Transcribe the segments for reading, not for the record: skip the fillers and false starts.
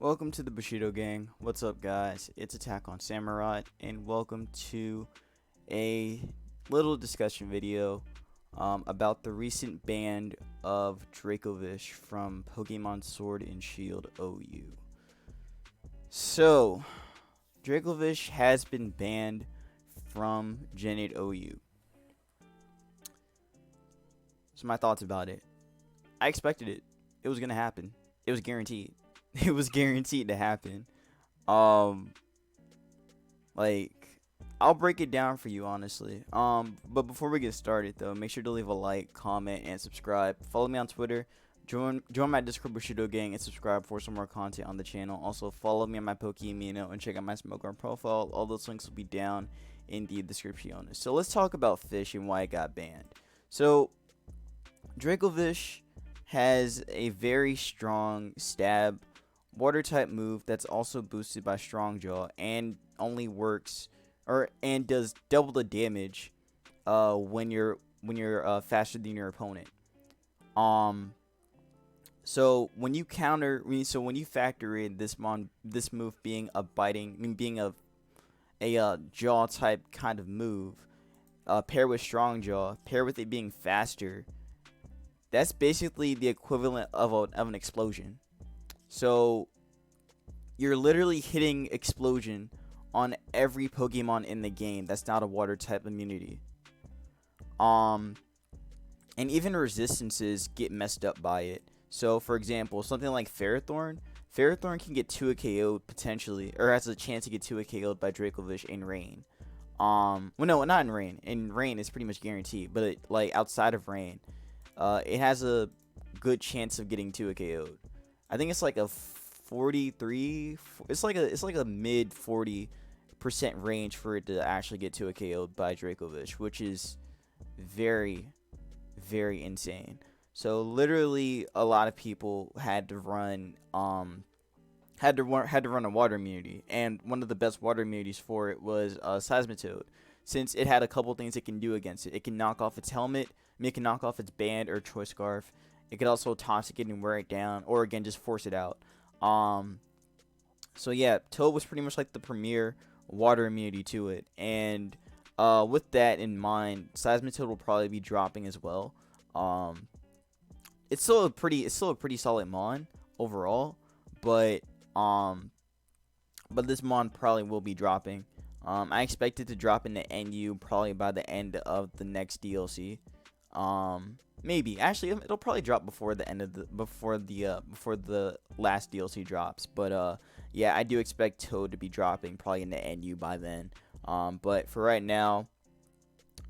Welcome to the Bushido Gang. What's up, guys? It's Attack on Samurai, and welcome to a little discussion video about the recent ban of Dracovish from Pokemon Sword and Shield OU. So, Dracovish has been banned from Gen 8 OU. So my thoughts about it. I expected it. It was gonna happen. It was guaranteed. It was guaranteed to happen. Like, I'll break it down for you, honestly. But before we get started, though, make sure to leave a like, comment, and subscribe. Follow me on Twitter. Join my Discord Bushido Gang and subscribe for some more content on the channel. Also, follow me on my Pokemino and check out my Smokearm profile. All those links will be down in the description. So let's talk about Fish and why it got banned. So, Dracovish has a very strong stab water type move that's also boosted by Strong Jaw and only works and does double the damage when you're faster than your opponent. So when you factor in this move being a being a jaw type kind of move, paired with Strong Jaw, paired with it being faster, that's basically the equivalent of an explosion. So you're literally hitting explosion on every Pokemon in the game that's not a water type immunity. And even resistances get messed up by it. So for example, something like Ferrothorn can get 2 KO'd potentially, or has a chance to get 2 KO'd by Dracovish in Rain. Well, no, not in Rain. In Rain, it's pretty much guaranteed. But like outside of Rain, it has a good chance of getting 2 KO'd. I think it's like a 43. It's like a mid 40% range for it to actually get 2 KO'd by Dracovish, which is very, very insane. So literally, a lot of people had to run a water immunity, and one of the best water immunities for it was Seismitoad, since it had a couple things it can do against it. It can knock off its helmet, it can knock off its band or choice scarf. It could also toxic it and wear it down, or again just force it out. So yeah, Toad was pretty much like the premier water immunity to it, and with that in mind, Seismitoad will probably be dropping as well. It's still a pretty solid mon overall, but this mon probably will be dropping. I expect it to drop in the NU probably by the end of the next DLC. Maybe actually it'll probably drop before the end of before the last DLC drops. But yeah, I do expect Toad to be dropping probably in the NU by then. But for right now,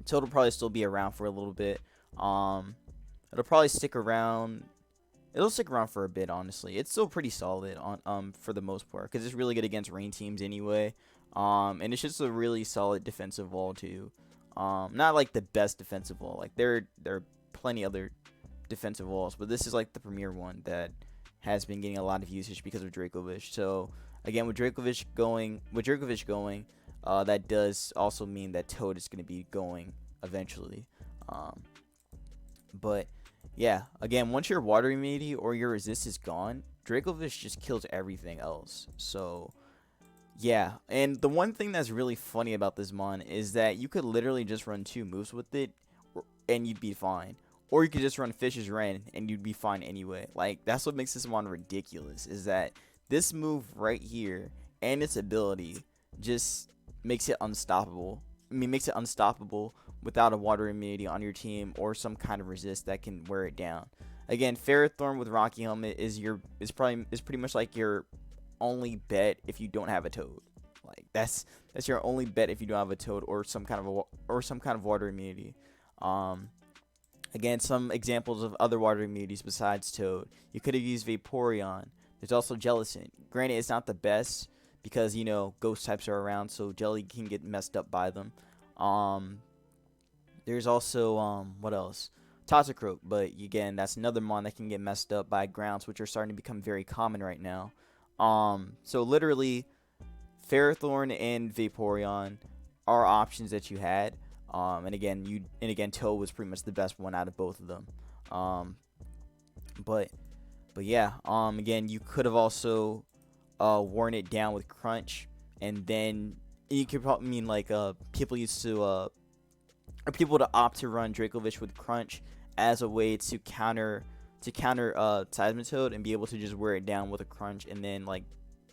Toad will probably still be around for a little bit. It'll probably stick around. It'll stick around for a bit, honestly. It's still pretty solid on for the most part, because it's really good against rain teams anyway. And it's just a really solid defensive wall too. Not like the best defensive wall. Like there are plenty other defensive walls, but this is like the premier one that has been getting a lot of usage because of Dracovish. So again, with Dracovish going, that does also mean that Toad is going to be going eventually. But yeah, again, once your water immunity or your resist is gone, Dracovish just kills everything else. So yeah, and the one thing that's really funny about this mon is that you could literally just run 2 moves with it and you'd be fine. Or you could just run Fish's Ren and you'd be fine anyway. Like, that's what makes this mon ridiculous, is that this move right here and its ability just makes it unstoppable. I mean, makes it unstoppable without a water immunity on your team or some kind of resist that can wear it down. Again, Ferrothorn with Rocky Helmet is pretty much like your only bet if you don't have a Toad. Like that's your only bet if you don't have a Toad or some kind of water immunity. Again, some examples of other water immunities besides Toad. You could have used Vaporeon. There's also Jellicent. Granted, it's not the best because, you know, ghost types are around, so Jelly can get messed up by them. There's also what else? Toxicroak, but again, that's another mon that can get messed up by grounds, which are starting to become very common right now. So literally, Ferrothorn and Vaporeon are options that you had. And again, Toad was pretty much the best one out of both of them. But yeah, again, you could have also worn it down with crunch, and then you could probably mean like people used to or people to opt to run Dracovish with crunch as a way to counter Seismitoad and be able to just wear it down with a crunch, and then like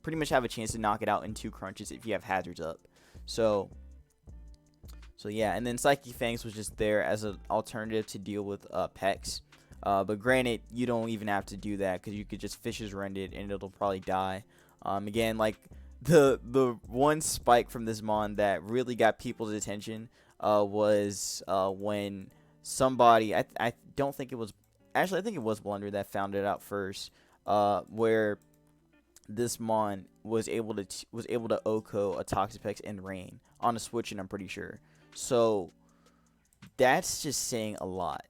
pretty much have a chance to knock it out in 2 crunches if you have hazards up. So yeah, and then Psychic Fangs was just there as an alternative to deal with Pex. But granted, you don't even have to do that because you could just Fish's Rend it and it'll probably die. Again, like the one spike from this mon that really got people's attention was when somebody, I don't think it was, actually I think it was Blunder that found it out first, where this mon was able to Oko a Toxapex in rain on a switch, and I'm pretty sure. So that's just saying a lot.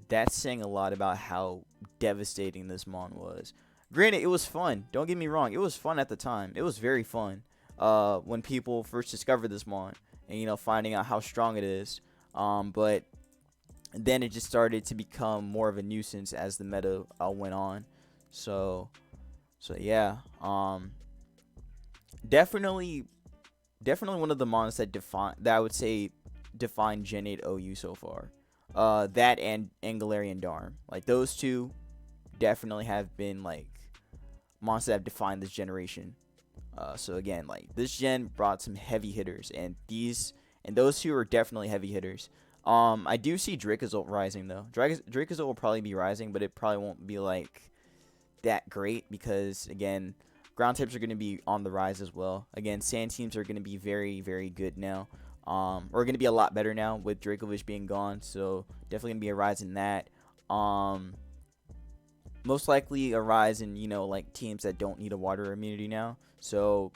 That's saying a lot about how devastating this mon was. Granted, it was fun. Don't get me wrong. It was fun at the time. It was very fun when people first discovered this mon and, finding out how strong it is. But then it just started to become more of a nuisance as the meta went on. So yeah. Definitely one of the mons that I would say define Gen 8 OU so far. That and Galarian Darm. Like, those two definitely have been, like, monsters that have defined this generation. So again, like, this gen brought some heavy hitters, and those two are definitely heavy hitters. I do see Dracozolt rising, though. Dracozolt will probably be rising, but it probably won't be, like, that great because, again, ground types are going to be on the rise as well. Again, sand teams are going to be very, very good now. Or going to be a lot better now with Dracovish being gone. So definitely going to be a rise in that. Most likely a rise in, like teams that don't need a water immunity now. So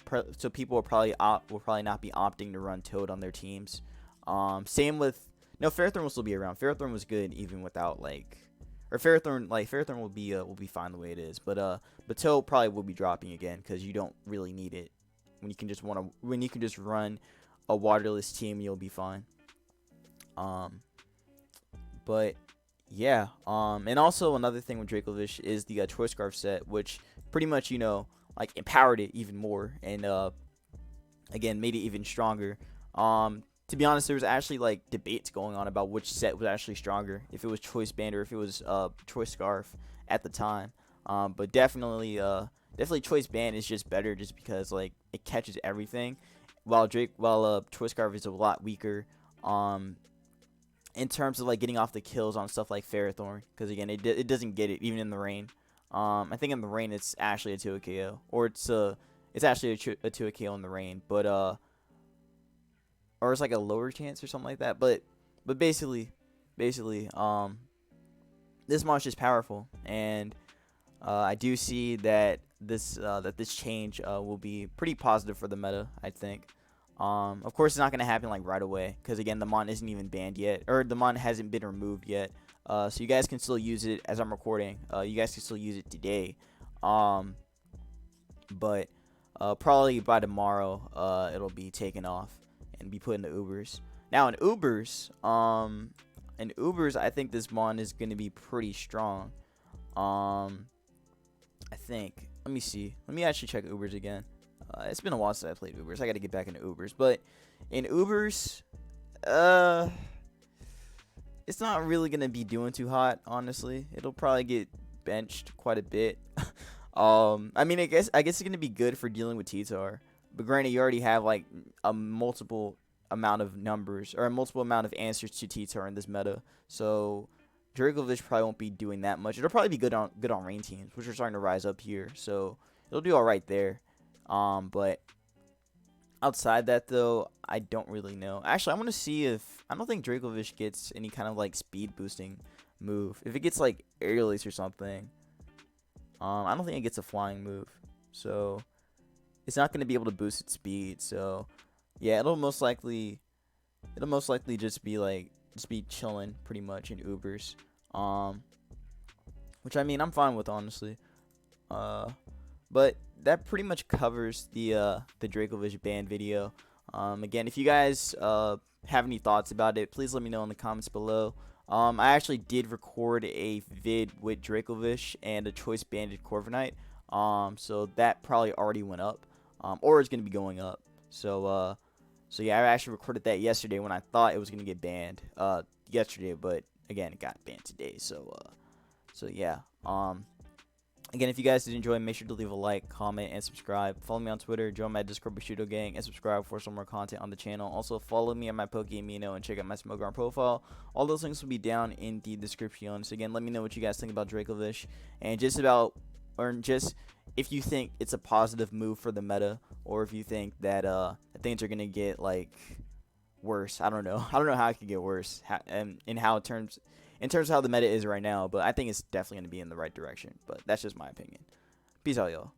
people will probably not be opting to run Toad on their teams. Same with Ferrothorn will still be around. Ferrothorn was good even without Ferrothorn will be fine the way it is. But Toad probably will be dropping again because you don't really need it when you can just run a waterless team. You'll be fine. But yeah, and also another thing with Dracovish is the Choice Scarf set, which pretty much like empowered it even more, and again made it even stronger. To be honest, there was actually like debates going on about which set was actually stronger, if it was Choice Band or if it was Choice Scarf at the time. But definitely Choice Band is just better, just because like it catches everything, while Choice Scarf is a lot weaker. In terms of like getting off the kills on stuff like Ferrothorn, because again it doesn't get it even in the rain. I think in the rain it's actually a 2 KO, or it's actually a 2 KO in the rain, but or it's like a lower chance or something like that. But basically, this monster is powerful, and I do see that this change will be pretty positive for the meta, I think. Of course, it's not going to happen like right away, because again, the mon isn't even banned yet, or the mon hasn't been removed yet. So you guys can still use it as I'm recording. You guys can still use it today. But probably by tomorrow, it'll be taken off and be put in the Ubers. Now in Ubers, I think this mon is going to be pretty strong. I think. Let me see. Let me actually check Ubers again. It's been a while since I played Ubers. I got to get back into Ubers. But in Ubers, it's not really going to be doing too hot, honestly. It'll probably get benched quite a bit. I mean, I guess it's going to be good for dealing with T-Tar. But granted, you already have like a multiple amount of answers to T-Tar in this meta. So Dracovish probably won't be doing that much. It'll probably be good on rain teams, which are starting to rise up here. So it'll do all right there. But outside that, though, I don't really know. Actually, I want to see I don't think Dracovish gets any kind of like speed boosting move. If it gets like aerial ace or something, I don't think it gets a flying move. So it's not going to be able to boost its speed. So yeah, it'll most likely just be chilling pretty much in Ubers. Which I mean, I'm fine with, honestly. But that pretty much covers the Dracovish ban video. Again, if you guys have any thoughts about it, please let me know in the comments below. I actually did record a vid with Dracovish and a choice banded Corviknight. So that probably already went up, or it's gonna be going up. So yeah, I actually recorded that yesterday when I thought it was gonna get banned yesterday, but again, it got banned today. So yeah. Again, if you guys did enjoy, make sure to leave a like, comment, and subscribe. Follow me on Twitter, join my Discord Bushido gang, and subscribe for some more content on the channel. Also, follow me on my Pokeamino and check out my Smokeground profile. All those links will be down in the description. So again, let me know what you guys think about Dracovish, and just if you think it's a positive move for the meta, or if you think that things are gonna get like worse. I don't know. I don't know how it could get worse, and in terms of how the meta is right now. But I think it's definitely gonna be in the right direction. But that's just my opinion. Peace out, y'all.